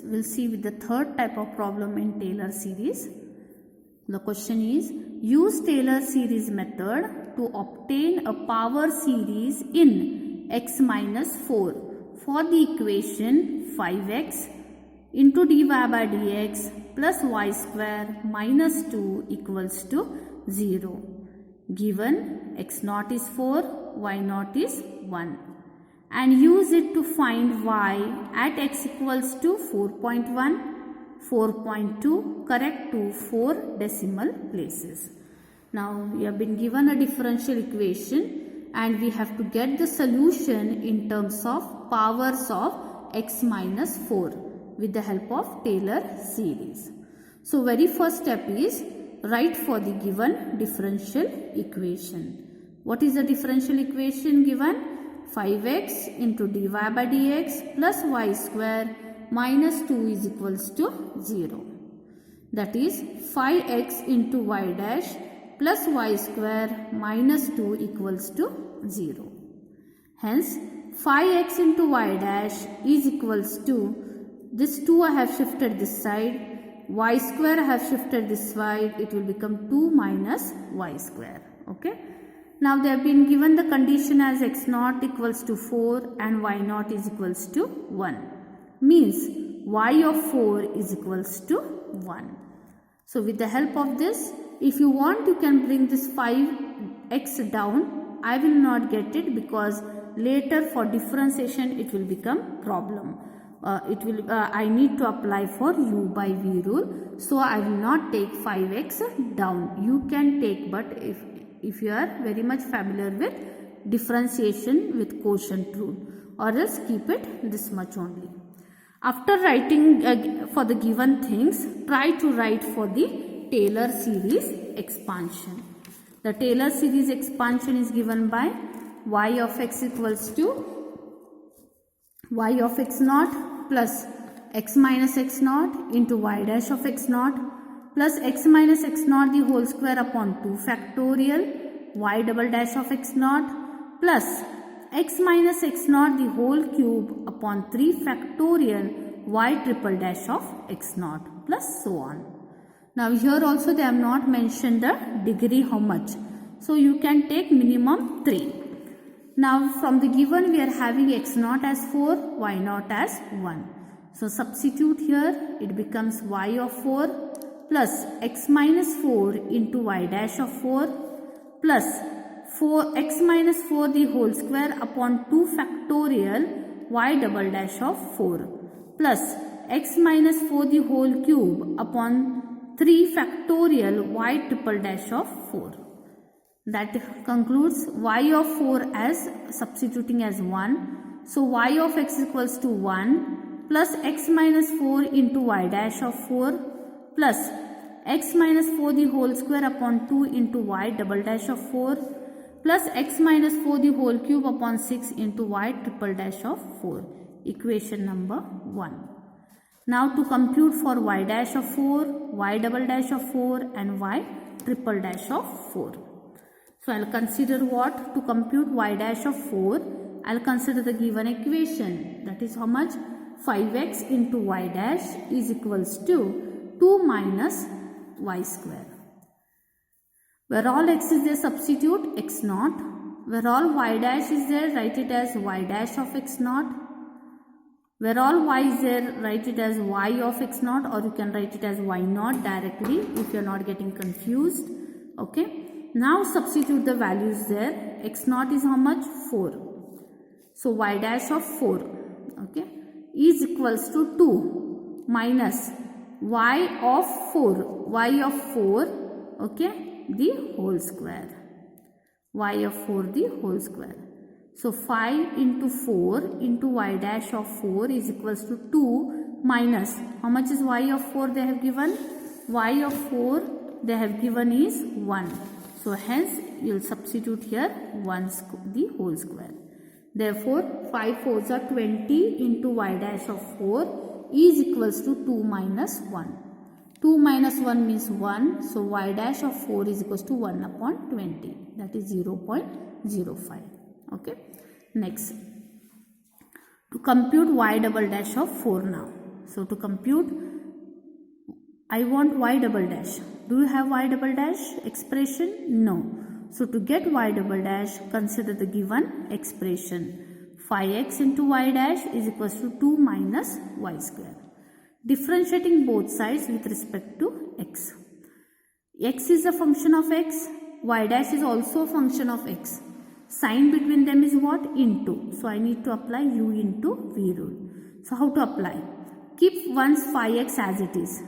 we'll see with the third type of problem in Taylor series. The question is, use Taylor series method to obtain a power series in x minus 4 for the equation 5x into dy by dx plus y square minus 2 equals to 0. Given x naught is 4, y naught is 1, and use it to find y at x equals to 4.1, 4.2, correct to 4 decimal places. Now we have been given a differential equation and we have to get the solution in terms of powers of x minus 4 with the help of Taylor series. So very first step is write for the given differential equation. What is the differential equation given? 5x into dy by dx plus y square minus 2 is equals to 0. That is 5x into y dash plus y square minus 2 equals to 0. Hence 5x into y dash is equals to, this 2 I have shifted this side, y square I have shifted this side, it will become 2 minus y square. Okay. Now they have been given the condition as x naught equals to 4 and y naught is equals to 1. Means y of 4 is equals to 1. So with the help of this, if you want you can bring this 5x down. I will not get it because later for differentiation it will become problem. I need to apply for u by v rule. So I will not take 5x down. You can take, but if you are very much familiar with differentiation with quotient rule, or else keep it this much only. After writing for the given things, try to write for the Taylor series expansion. The Taylor series expansion is given by y of x equals to y of x naught plus x minus x naught into y dash of x naught plus x minus x naught the whole square upon 2 factorial y double dash of x naught plus x minus x naught the whole cube upon 3 factorial y triple dash of x naught plus so on. Now here also they have not mentioned the degree how much. So you can take minimum 3. Now from the given we are having x naught as 4, y naught as 1. So substitute here, it becomes y of 4 plus x minus 4 into y dash of 4 plus 4x minus 4 the whole square upon 2 factorial y double dash of 4 plus x minus 4 the whole cube upon 3 factorial y triple dash of 4. That concludes y of 4 as substituting as 1. So y of x equals to 1 plus x minus 4 into y dash of 4 plus x minus 4 the whole square upon 2 into y double dash of 4 plus x minus 4 the whole cube upon 6 into y triple dash of 4. Equation number 1. Now to compute for y dash of 4, y double dash of 4 and y triple dash of 4. So I will consider what? To compute y dash of 4, I will consider the given equation. That is how much? 5x into y dash is equals to 2 minus y square. Where all x is there, substitute x naught. Where all y dash is there, write it as y dash of x naught. Where all y is there, write it as y of x naught, or you can write it as y naught directly if you are not getting confused. Okay. Now substitute the values there. X naught is how much? 4. So y dash of 4, okay, is equals to 2 minus y of 4, okay, the whole square. Y of 4 the whole square. So 5 into 4 into y dash of 4 is equals to 2 minus, how much is y of 4 they have given? Y of 4 they have given is 1. So hence you will substitute here 1 the whole square. Therefore 5 4s are 20 into y dash of 4 is equals to 2 minus 1. 2 minus 1 means 1. So y dash of 4 is equals to 1 upon 20. That is 0.05. Okay. Next, to compute y double dash of 4 now. So to compute, I want y double dash. Do you have y double dash expression? No. So to get y double dash, consider the given expression. 5x into y dash is equals to 2 minus y square. Differentiating both sides with respect to x. X is a function of x. Y dash is also a function of x. Sign between them is what? Into. So I need to apply u into v rule. So how to apply? Keep once 5x as it is.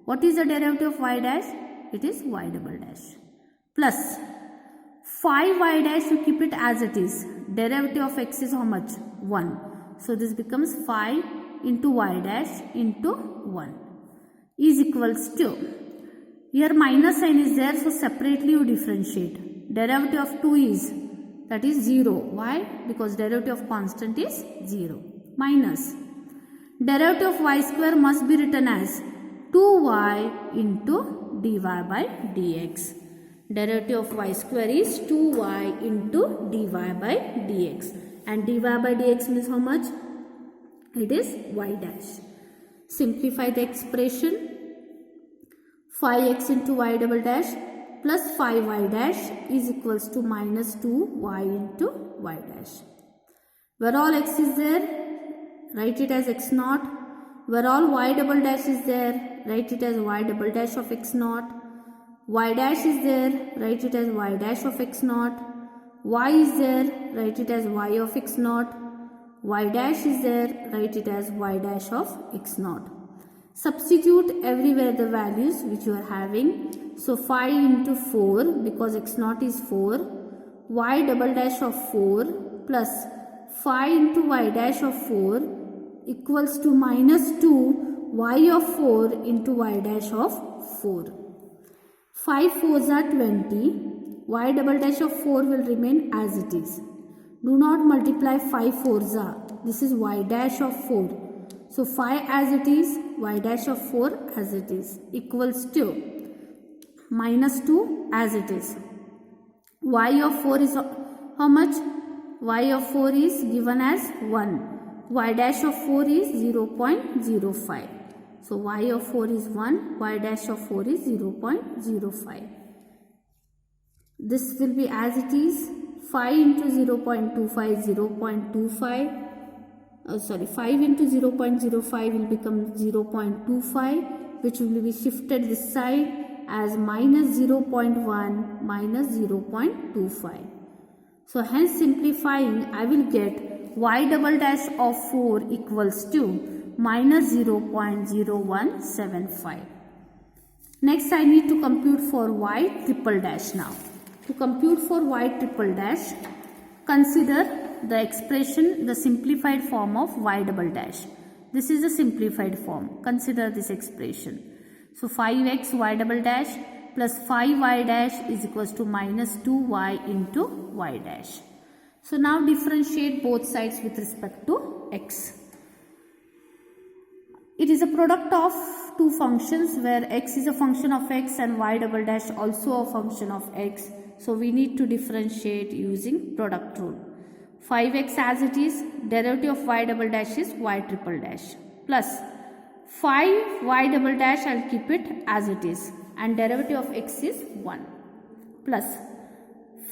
What is the derivative of y dash? It is y double dash. Plus 5y dash, you keep it as it is. Derivative of x is how much? 1. So this becomes 5 into y dash into 1 is equals to, here minus sign is there, so separately you differentiate. Derivative of 2 is, that is 0. Why? Because derivative of constant is 0. Minus derivative of y square must be written as 2y into dy by dx. Derivative of y square is 2y into dy by dx. And dy by dx means how much? It is y dash. Simplify the expression. 5x into y double dash plus 5y dash is equals to minus 2y into y dash. Where all x is there, write it as x naught. Where all y double dash is there, write it as y double dash of x naught. Y dash is there, write it as y dash of x naught. Y is there, write it as y of x naught. Y dash is there, write it as y dash of x naught. Substitute everywhere the values which you are having. So 5 into 4, because x naught is 4, y double dash of 4 plus 5 into y dash of 4 equals to minus 2 y of 4 into y dash of 4. 5 4s are 20. Y double dash of 4 will remain as it is. Do not multiply 5 4s are. This is y dash of 4. So 5 as it is, y dash of 4 as it is, equals to minus 2 as it is. Y of 4 is how much? Y of 4 is given as 1. Y dash of 4 is 0.05. So y of 4 is 1, y dash of 4 is 0.05. This will be as it is. 5 into 0.25 0.25. 5 into 0.05 will become 0.25, which will be shifted this side as minus 0.1 minus 0.25. So hence simplifying, I will get y double dash of 4 equals to minus 0.0175. Next I need to compute for y triple dash now. To compute for y triple dash, consider the expression, the simplified form of y double dash. This is the simplified form. Consider this expression. So 5x y double dash plus 5y dash is equals to minus 2y into y dash. So now differentiate both sides with respect to x. It is a product of two functions where x is a function of x and y double dash also a function of x. So we need to differentiate using product rule. 5x as it is, derivative of y double dash is y triple dash plus 5y double dash, I will keep it as it is, and derivative of x is 1 plus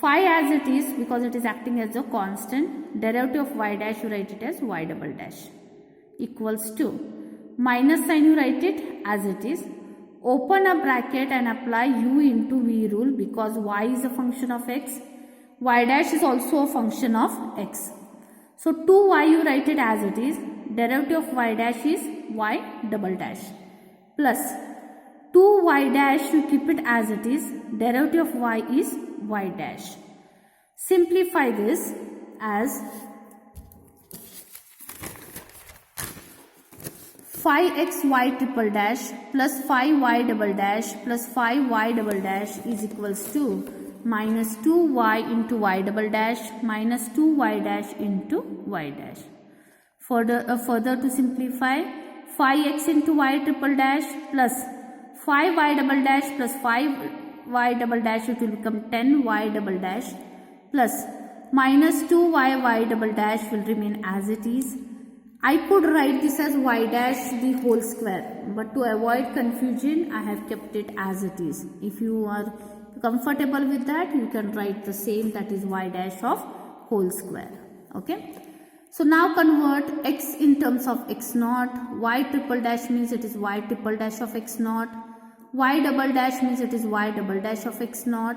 5 as it is, because it is acting as a constant, derivative of y dash you write it as y double dash equals to minus sign you write it as it is. Open a bracket and apply u into v rule, because y is a function of x. Y dash is also a function of x. So 2y you write it as it is. Derivative of y dash is y double dash plus 2y dash you keep it as it is. Derivative of y is y dash. Simplify this as 5xy triple dash plus 5y double dash plus 5y double dash is equals to minus 2y into y double dash minus 2y dash into y dash. Further to simplify, 5x into y triple dash plus 5y double dash plus 5y double dash, it will become 10y double dash plus minus 2y double dash will remain as it is. I could write this as y dash the whole square, but to avoid confusion I have kept it as it is. If you are comfortable with that, you can write the same, that is y dash of whole square. Okay. So now convert x in terms of x naught. Y triple dash means it is y triple dash of x naught. Y double dash means it is y double dash of x naught.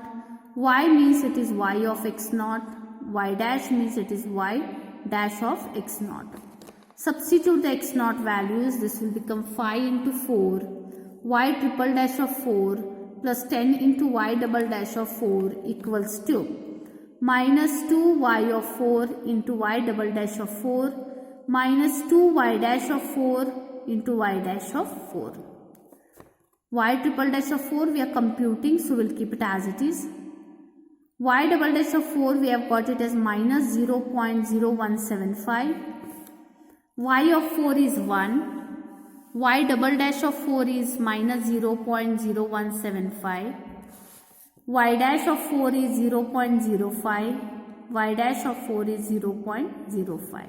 Y means it is y of x naught. Y dash means it is y dash of x naught. Substitute the x naught values. This will become 5 into 4. Y triple dash of 4 plus 10 into y double dash of 4 equals to minus 2y of 4 into y double dash of 4 minus 2y dash of 4 into y dash of 4. Y triple dash of 4 we are computing, so we'll keep it as it is. Y double dash of 4 we have got it as minus 0.0175. Y of 4 is 1. Y double dash of 4 is minus 0.0175. Y dash of 4 is 0.05. Y dash of 4 is 0.05.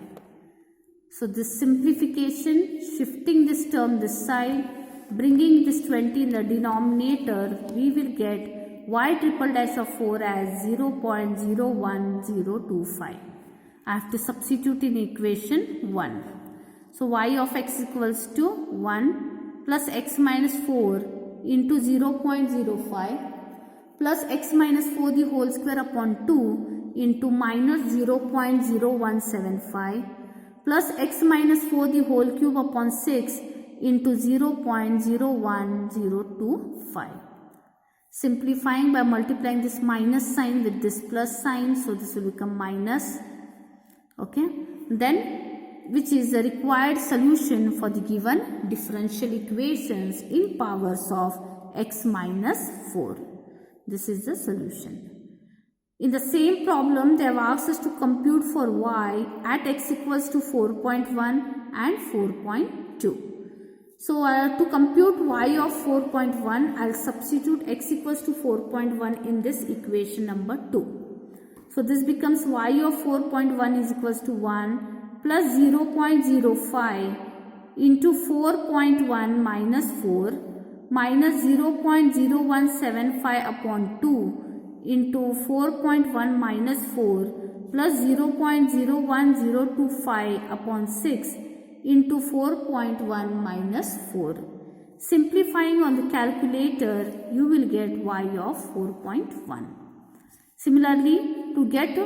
So this simplification, shifting this term this side, bringing this 20 in the denominator, we will get y triple dash of 4 as 0.01025. I have to substitute in equation 1. So y of x equals to 1 plus x minus 4 into 0.05 plus x minus 4 the whole square upon 2 into minus 0.0175 plus x minus 4 the whole cube upon 6 into 0.01025. Simplifying by multiplying this minus sign with this plus sign, so this will become minus. Okay, then which is the required solution for the given differential equations in powers of x minus 4. This is the solution. In the same problem, they have asked us to compute for y at x equals to 4.1 and 4.2. So to compute y of 4.1, I will substitute x equals to 4.1 in this equation number 2. So this becomes y of 4.1 is equals to 1 plus 0.05 into 4.1 minus 4 minus 0.0175 upon 2 into 4.1 minus 4 plus 0.01025 upon 6 into 4.1 minus 4. Simplifying on the calculator, you will get y of 4.1. Similarly, to get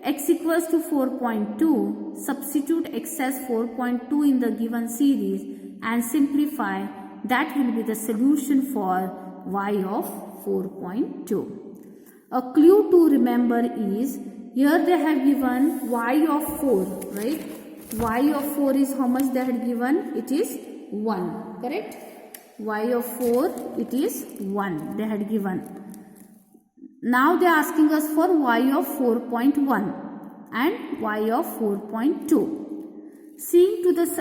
x equals to 4.2, substitute x as 4.2 in the given series and simplify. That will be the solution for y of 4.2. A clue to remember is, here they have given y of 4, right? Y of 4 is how much they had given? It is 1, correct? Y of 4, it is 1 they had given. Now they are asking us for y of 4.1 and y of 4.2. Seeing to this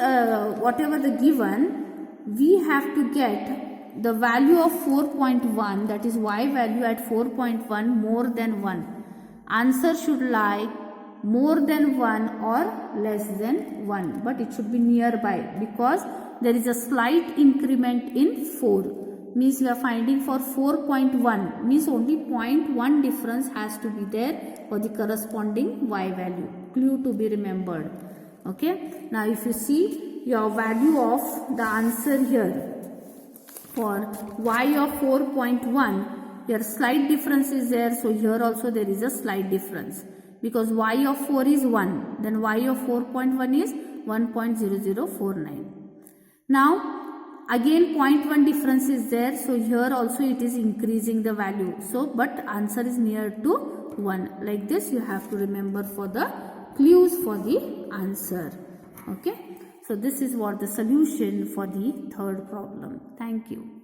whatever the given, we have to get the value of 4.1, that is y value at 4.1 more than 1. Answer should lie more than 1 or less than 1, but it should be nearby because there is a slight increment in 4. Means we are finding for 4.1, means only 0.1 difference has to be there for the corresponding y value. Clue to be remembered. Okay, now if you see your value of the answer here for y of 4.1, here slight difference is there, so here also there is a slight difference because y of 4 is 1, then y of 4.1 is 1.0049. Now again 0.1 difference is there, so here also it is increasing the value, so but answer is near to 1. Like this you have to remember for the clues for the answer. Okay, so this is what the solution for the third problem. Thank you.